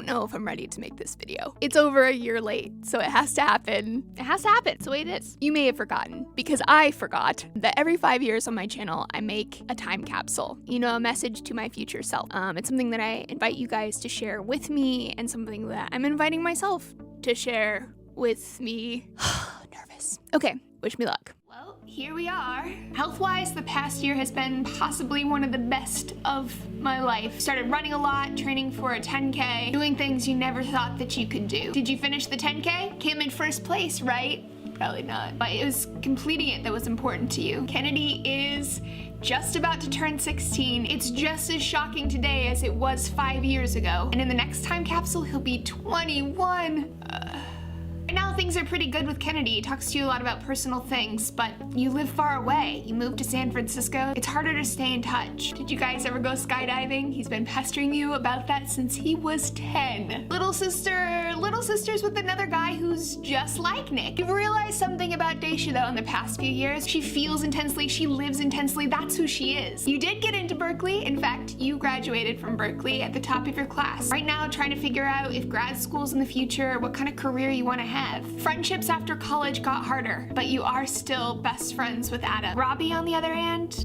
don't know if I'm ready to make this video. It's over a year late, so it has to happen. It has to happen. It's the way it is. You may have forgotten, because I forgot, that every 5 years on my channel, I make a time capsule. You know, a message to my future self. It's something that I invite you guys to share with me, and something that I'm inviting myself to share with me. Nervous. Okay, wish me luck. Well, here we are. Health-wise, the past year has been possibly one of the best of my life. Started running a lot, training for a 10K, doing things you never thought that you could do. Did you finish the 10K? Came in first place, right? Probably not. But it was completing it that was important to you. Kennedy is just about to turn 16. It's just as shocking today as it was 5 years ago. And in the next time capsule, he'll be 21. Right now, things are pretty good with Kennedy. He talks to you a lot about personal things, but you live far away. You moved to San Francisco. It's harder to stay in touch. Did you guys ever go skydiving? He's been pestering you about that since he was 10. Little sister's with another guy who's just like Nick. You've realized something about Daisha, though, in the past few years. She feels intensely, she lives intensely, that's who she is. You did get into Berkeley. In fact, you graduated from Berkeley at the top of your class. Right now, trying to figure out if grad school's in the future, what kind of career you want to have. Friendships after college got harder, but you are still best friends with Adam. Robbie, on the other hand,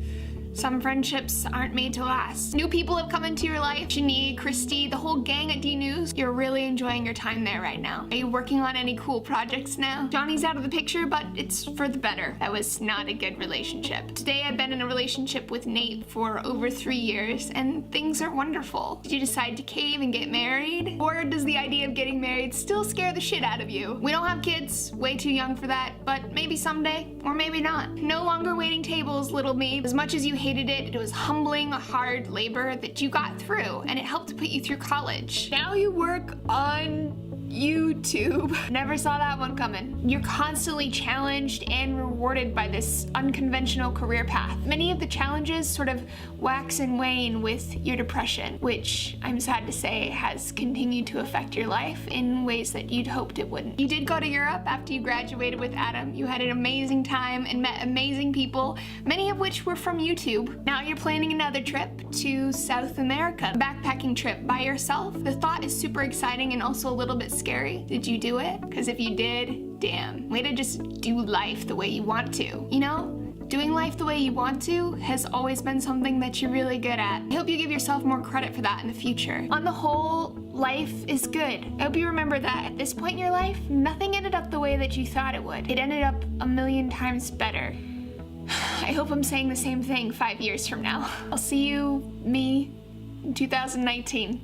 some friendships aren't made to last. New people have come into your life. Janie, Christy, the whole gang at D-News. You're really enjoying your time there right now. Are you working on any cool projects now? Johnny's out of the picture, but it's for the better. That was not a good relationship. Today I've been in a relationship with Nate for over 3 years, and things are wonderful. Did you decide to cave and get married? Or does the idea of getting married still scare the shit out of you? We don't have kids, way too young for that, but maybe someday, or maybe not. No longer waiting tables, little me. As much as you hated it, it was humbling, hard labor that you got through, and it helped put you through college. Now you work on YouTube. Never saw that one coming. You're constantly challenged and rewarded by this unconventional career path. Many of the challenges sort of wax and wane with your depression, which I'm sad to say has continued to affect your life in ways that you'd hoped it wouldn't. You did go to Europe after you graduated with Adam. You had an amazing time and met amazing people, many of which were from YouTube. Now you're planning another trip to South America, a backpacking trip by yourself. The thought is super exciting and also a little bit scary. Did you do it? Because if you did, damn. Way to just do life the way you want to. You know? Doing life the way you want to has always been something that you're really good at. I hope you give yourself more credit for that in the future. On the whole, life is good. I hope you remember that at this point in your life, nothing ended up the way that you thought it would. It ended up a million times better. I hope I'm saying the same thing 5 years from now. I'll see you, me, in 2019.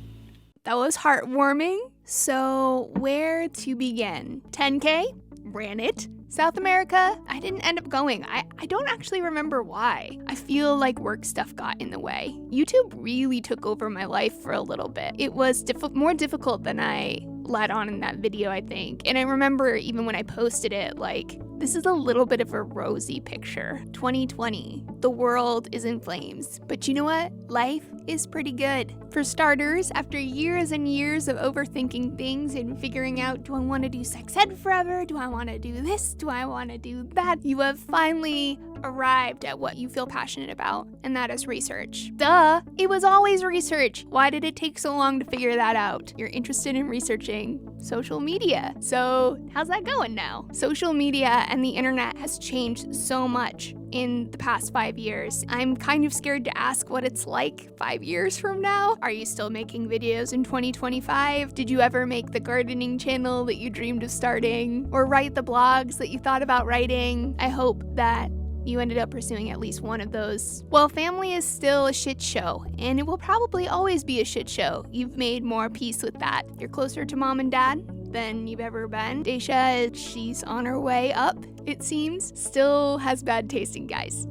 That was heartwarming. So where to begin? 10K? Ran it. South America? I didn't end up going. I don't actually remember why. I feel like work stuff got in the way. YouTube really took over my life for a little bit. It was more difficult than I let on in that video, I think. And I remember even when I posted it, like, this is a little bit of a rosy picture. 2020, the world is in flames. But you know what? Life is pretty good. For starters, after years and years of overthinking things and figuring out, do I want to do sex ed forever? Do I want to do this? Do I want to do that? You have finally arrived at what you feel passionate about, and that is research. Duh, it was always research. Why did it take so long to figure that out? You're interested in researching social media. So how's that going now? Social media and the internet has changed so much in the past 5 years. I'm kind of scared to ask what it's like 5 years from now. Are you still making videos in 2025? Did you ever make the gardening channel that you dreamed of starting? Or write the blogs that you thought about writing? I hope that you ended up pursuing at least one of those. Well, family is still a shit show, and it will probably always be a shit show. You've made more peace with that. You're closer to mom and dad than you've ever been. Daisha, she's on her way up, it seems. Still has bad taste in guys.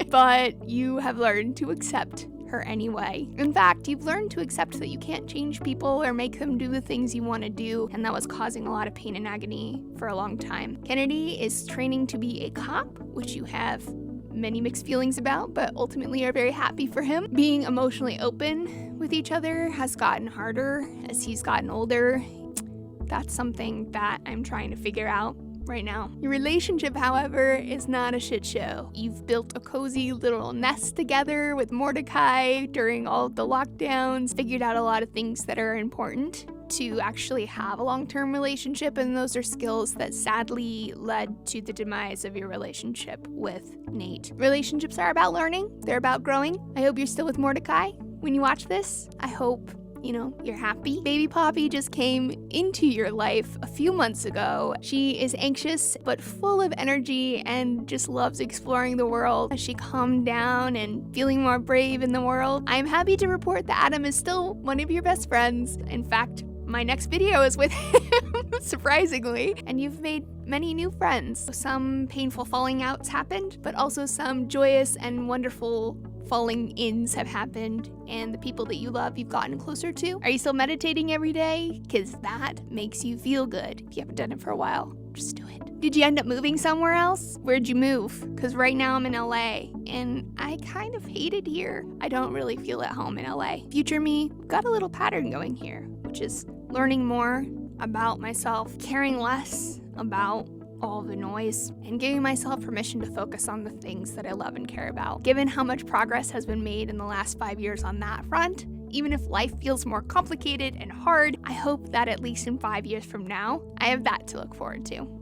But you have learned to accept her anyway. In fact, you've learned to accept that you can't change people or make them do the things you want to do, and that was causing a lot of pain and agony for a long time. Kennedy is training to be a cop, which you have many mixed feelings about, but ultimately are very happy for him. Being emotionally open with each other has gotten harder as he's gotten older. That's something that I'm trying to figure out right now. Your relationship, however, is not a shit show. You've built a cozy little nest together with Mordecai during all of the lockdowns, figured out a lot of things that are important to actually have a long-term relationship, and those are skills that sadly led to the demise of your relationship with Nate. Relationships are about learning, they're about growing. I hope you're still with Mordecai when you watch this. I hope you're happy. Baby Poppy just came into your life a few months ago. She is anxious but full of energy and just loves exploring the world. As she calmed down and feeling more brave in the world, I'm happy to report that Adam is still one of your best friends. In fact, my next video is with him, surprisingly. And you've made many new friends. Some painful falling outs happened, but also some joyous and wonderful falling ins have happened, and the people that you love you've gotten closer to. Are you still meditating every day? Because that makes you feel good. If you haven't done it for a while, just do it. Did you end up moving somewhere else? Where'd you move? Because right now I'm in LA, and I kind of hate it here. I don't really feel at home in LA. Future me got a little pattern going here, which is learning more about myself, caring less about all the noise, and giving myself permission to focus on the things that I love and care about. Given how much progress has been made in the last 5 years on that front, even if life feels more complicated and hard, I hope that at least in 5 years from now, I have that to look forward to.